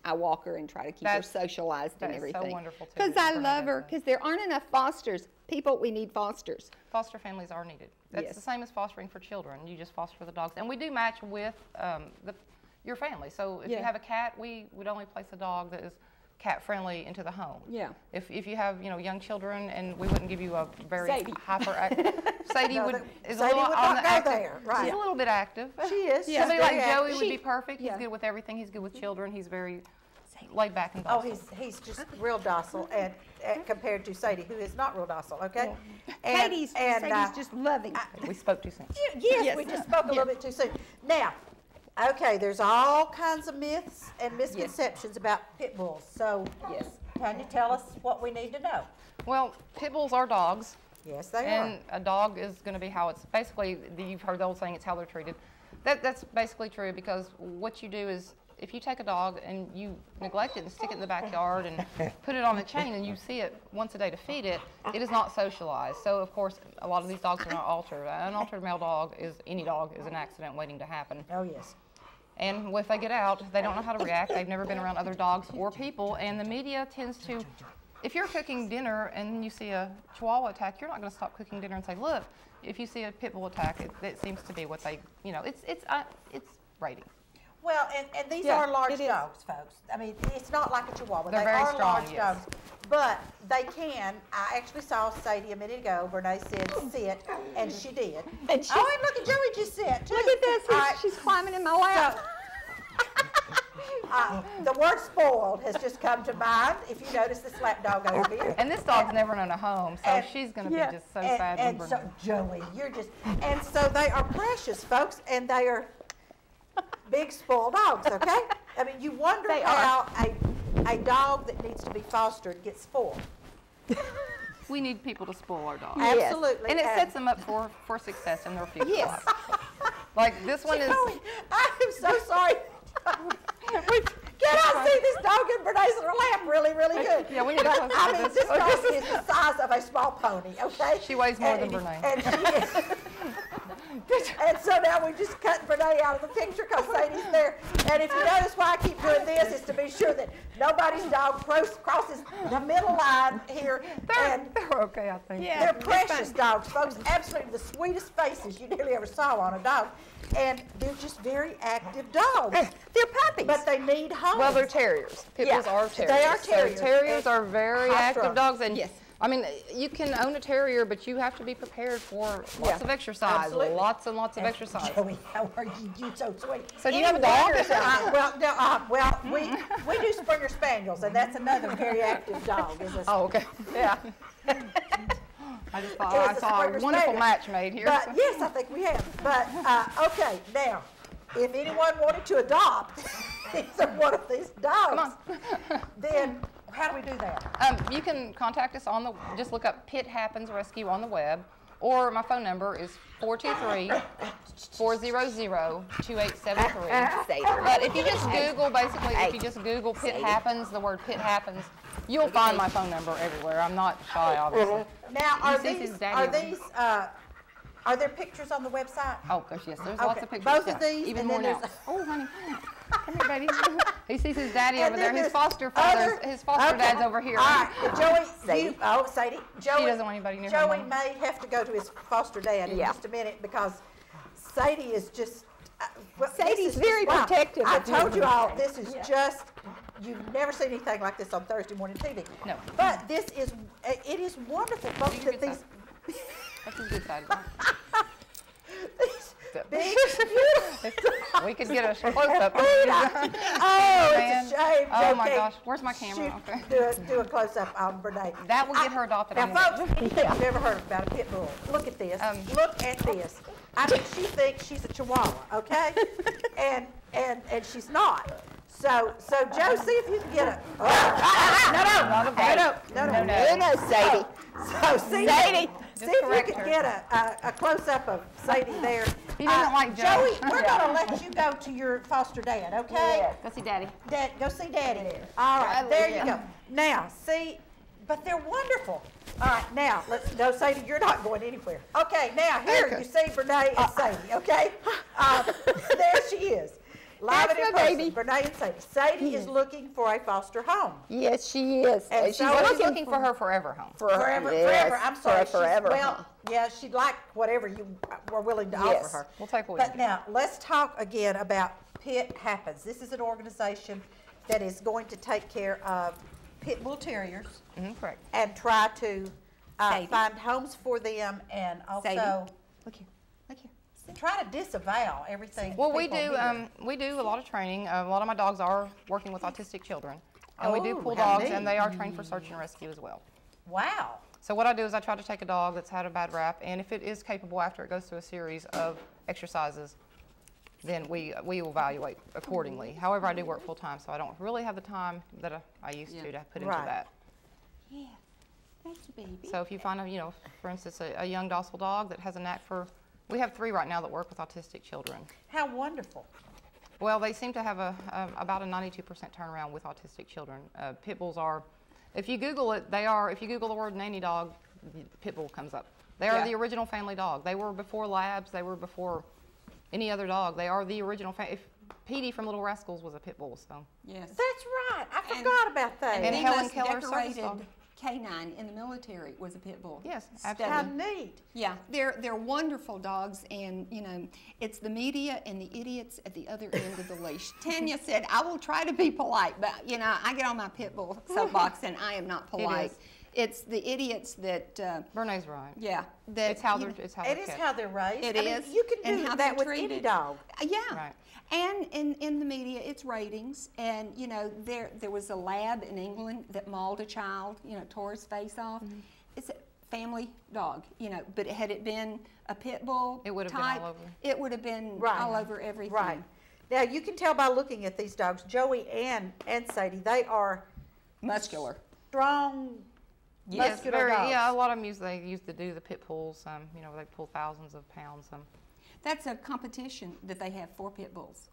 I walk her and try to keep her socialized and everything. That's so wonderful, too. Because I love her, because there aren't enough fosters. People, we need fosters. Foster families are needed. That's the same as fostering for children. You just foster the dogs. And we do match with your family. So if you have a cat, we would only place a dog that is cat-friendly into the home. Yeah. If you have, young children, and we wouldn't give you a very Sadie. hyperactive. Sadie is a Sadie little would on not the go active. there, right. She's a little bit active. She is. Yeah. Somebody like very Joey active. would be perfect. He's good with everything. He's good with children. He's very laid back and Oh, docile. he's just real docile, and compared to Sadie, who is not real docile, okay? And, Sadie's just loving. We spoke too soon. Yes, we just spoke a little bit too soon. Now, okay, there's all kinds of myths and misconceptions about pit bulls. So, can you tell us what we need to know? Well, pit bulls are dogs. Yes, they And a dog is going to be how it's basically, you've heard the old saying, it's how they're treated. That's basically true, because what you do is, if you take a dog and you neglect it and stick it in the backyard and put it on a chain and you see it once a day to feed it, it is not socialized. So, of course, a lot of these dogs are not altered. An unaltered male dog any dog is an accident waiting to happen. Oh, yes. And if they get out, they don't know how to react. They've never been around other dogs or people, and the media tends to, if you're cooking dinner and you see a Chihuahua attack, you're not going to stop cooking dinner and say, look, if you see a pit bull attack, it seems to be what they, it's rating. Well, and these are large dogs, folks. I mean, it's not like a Chihuahua. They're they very are strong, large dogs. But they can. I actually saw Sadie a minute ago. Bernays said sit, and she did. And look at Joey just sit, too. Look at this. She's climbing in my lap. The word spoiled has just come to mind, if you notice this lap dog over here. And this dog's never known a home, so she's going to be just so sad. And so, Joey, you're just, and so they are precious, folks, and they are big spoiled dogs, okay? I mean, you wonder how a dog that needs to be fostered gets spoiled. We need people to spoil our dogs. Absolutely. And it sets them up for success in their future life. Like this one is. Joey, I am so sorry. Can I see this dog in Bernays in her lap really, really good? Yeah, we need to But, close I to mean, this. this dog is the size of a small pony, okay? She weighs more than And- Bernays. And she is. And so now we just cut Bernays out of the picture because Sadie's there. And if you notice why I keep doing this is to be sure that nobody's dog crosses the middle line here. And They're okay, I think. Yeah. they're precious dogs, folks. Absolutely the sweetest faces you nearly ever saw on a dog. And they're just very active dogs. They're puppies. But they need homes. Well, they're terriers. Pit bulls Yeah, are they terriers. are terriers. So terriers And are very active high-strung. dogs, and Yes. I mean, you can own a terrier, but you have to be prepared for lots of exercise, Absolutely. lots and lots of exercise. Joey, how are you? You're so sweet. So do you have a dog? We do Springer Spaniels, and that's another very active dog. Is a, Oh, okay. yeah. I just thought It I was a saw a Springer wonderful Spaniel. match made here. But so. yes, I think we have. But okay, now, if anyone wanted to adopt either one of these dogs, then how do we do that? You can contact us on the, just look up Pit Happens Rescue on the web, or my phone number is 423-400-2873. But if you just Google, basically, if you just Google Pit Happens, the word Pit Happens, you'll find my phone number everywhere. I'm not shy, obviously. Now, You see his daddy are over these are there pictures on the website? Oh, gosh, yes, there's Okay, lots of pictures. both of yeah. these, Even and more then now. there's- Oh, honey. Come here, baby. He sees his daddy And over there. then His there's foster father's, other- his foster okay. dad's over here. All right, Joey, Sadie. Joey doesn't want anybody near her Joey mom. may have to go to his foster dad in just a minute because Sadie is just. Well, this Sadie's is very just- wow. protective I of you. told you all, this is just, you've never seen anything like this on Thursday morning TV. No. But this is, it is wonderful, folks, You that can these, That's his good side. these big, beautiful. We could get a close-up. Oh, Man. it's a shame. Oh, Joe my can't gosh. Where's my camera? Okay. Do a close-up on Brene. That will get her adopted. Now, I know. folks, anything you've ever heard about a pit bull, look at this. Look at this. I mean, she thinks she's a chihuahua, okay? and she's not. So Joe, see if you can get a. Oh, no, Sadie. So see, Sadie. see if you correct can her. get a close-up of Sadie there. He doesn't like Joe. Joey, we're gonna let you go to your foster dad, okay? Go see Daddy. Dad, go see Daddy. All right, there you go. Now, see, but they're wonderful. All right, now, let's go, Sadie, you're not going anywhere. Okay, now, here, you see Brene and Sadie, okay? There she is. Live That's and in my person, baby. Brene and Sadie. Sadie is looking for a foster home. Yes, she is. And she's so Well, she's he's looking for her forever home. Forever, yes, forever, I'm sorry. for forever. Well, yeah, she'd like whatever you were willing to Yes. offer her. We'll take what we But can now, let's talk again about Pit Happens. This is an organization that is going to take care of pit bull terriers Correct. and try to Sadie. find homes for them and Sadie. also Look here. Look here. try to disavow everything. Well, we people do hear. we do a lot of training. A lot of my dogs are working with autistic children, and we do Oh, pull how dogs, neat. and they are trained for search and rescue as well. Wow. So what I do is I try to take a dog that's had a bad rap, and if it is capable after it goes through a series of exercises, then we evaluate accordingly. However, I do work full time, so I don't really have the time that I used to put into Right. that. Yeah. Thank you, baby. So if you find for instance, a young docile dog that has a knack for, we have 3 right now that work with autistic children. How wonderful. Well, they seem to have about a 92% turnaround with autistic children. Pit bulls are, if you Google it, if you Google the word nanny dog, pit bull comes up. They are the original family dog. They were before labs. They were before any other dog. They are the original family. Petey from Little Rascals was a pit bull, so. Yes. That's right. I forgot about that. And the Helen most Keller, service decorated dog. canine in the military was a pit bull. Yes, How absolutely. neat. Yeah, they're wonderful dogs, and it's the media and the idiots at the other end of the leash. Tanya said, "I will try to be polite, but I get on my pit bull soapbox, and I am not polite. is. It's the idiots that, Bernays right. yeah, that It's how they're kept. It is how they're raised. It I mean, is, you can and do how that they're with any treated. dog. Yeah. Right. And in the media, it's ratings. And, there was a lab in England that mauled a child, tore his face off. Mm-hmm. It's a family dog, but had it been a pit bull It would have been type, all over. it would have been Right. all over everything. Right. Now, you can tell by looking at these dogs, Joey and Sadie, they are Muscular. strong, Yes, muscular very, dogs. yeah, a lot of them they used to do the pit pulls. They pull thousands of pounds. That's a competition that they have for pit bulls.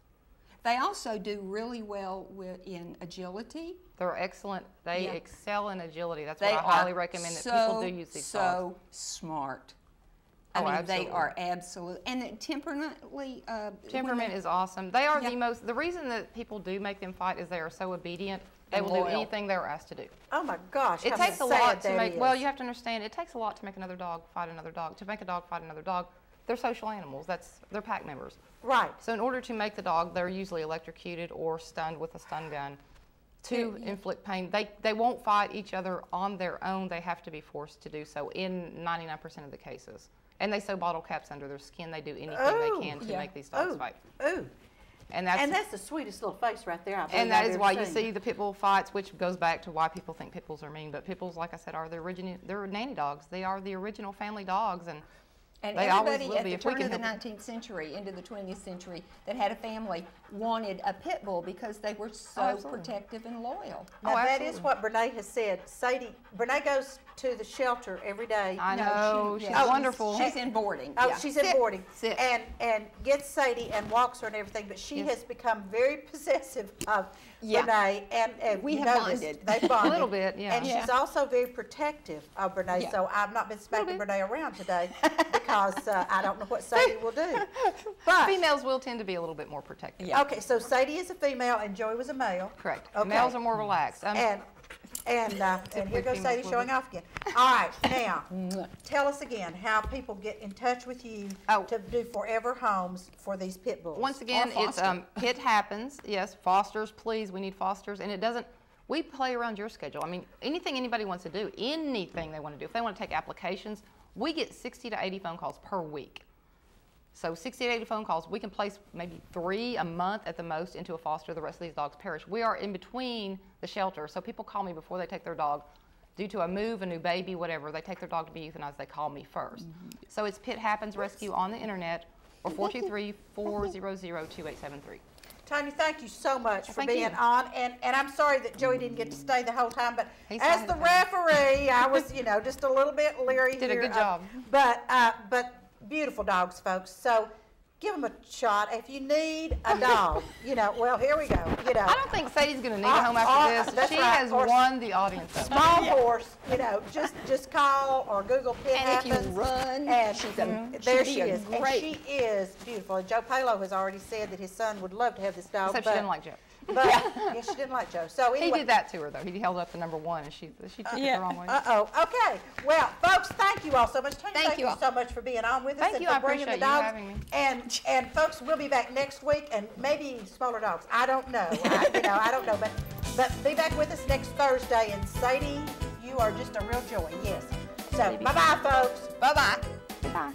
They also do really well in agility. They're excellent. They Yeah. excel in agility. That's They what I highly recommend that people do use these dogs. So smart. Oh, I mean, absolutely. they are absolute, and temperamentally. Temperament is awesome. They are Yeah. the reason that people do make them fight is they are so obedient. They And will do loyal. anything they're asked to do. Oh my gosh, It how takes a sad lot to that make, is. well, you have to understand, it takes a lot to make another dog fight another dog. To make a dog fight another dog, they're social animals. They're pack members. Right. So in order to make the dog, they're usually electrocuted or stunned with a stun gun to inflict pain. They won't fight each other on their own. They have to be forced to do so in 99% of the cases. And they sew bottle caps under their skin. They do anything they can to make these dogs fight. Ooh. And that's the sweetest little face right there. And that is why you see the pit bull fights, which goes back to why people think pit bulls are mean. But pit bulls, like I said, are they're nanny dogs. They are the original family dogs, and they always everybody will at be the if we turn can of the help them. 19th century into the 20th century that had a family wanted a pit bull because they were so absolutely. protective and loyal. Now, that is what Brene has said. Sadie, Brene goes to the shelter every day. I know, she's yeah, wonderful. She's in boarding. Oh, yeah. she's in Sit, boarding. sit. And gets Sadie and walks her and everything, but she has become very possessive of Yeah. Brene, and We you have noticed bonded. They bonded. A little bit, yeah. And she's also very protective of Brene, Yeah. so I've not been smacking Brene around today because I don't know what Sadie will do. But Females will tend to be a little bit more protective. Yeah. okay, so Sadie is a female and Joey was a male. Correct. Okay. Males are more relaxed. And here goes Sadie showing off again. All right, now tell us again how people get in touch with you to do forever homes for these pit bulls. Once again, Or it's foster. it happens. Yes, fosters, please. We need fosters, and it doesn't. We play around your schedule. I mean, anything anybody wants to do, anything they want to do. If they want to take applications, we get 60 to 80 phone calls per week. So 60 to 80 phone calls. We can place maybe 3 a month at the most into a foster. The rest of these dogs perish. We are in between the shelter, so people call me before they take their dog. Due to a move, a new baby, whatever, they take their dog to be euthanized, they call me first. So it's Pit Happens Rescue on the internet or 423-400-2873. Tanya, thank you so much for Thank being you. on, and I'm sorry that Joey didn't get to stay the whole time, but He's as fine the with that. referee, I was, just a little bit leery Did a here. good job. But beautiful dogs, folks. So give them a shot. If you need a dog, well, here we go. I don't think Sadie's going to need a home after this. That's She right. has Or won the audience. over. small horse, just call or Google Pit And if you Happens. run, And she's there she'd she be a is. And great- she is beautiful. And Joe Palo has already said that his son would love to have this dog. Except she didn't like Joe. But yeah, she didn't like Joe. So He anyway. did that to her, though. He held up the number 1, and she took it the wrong way. Okay. Well, folks, thank you all so much. Tanya, Thank thank you you all. so much for being on with us Thank and you. for I bringing the appreciate you dogs. having me. And folks, we'll be back next week, and maybe smaller dogs. I don't know. I don't know. But be back with us next Thursday. And Sadie, you are just a real joy. Yes. So bye-bye, folks. Bye-bye. Goodbye.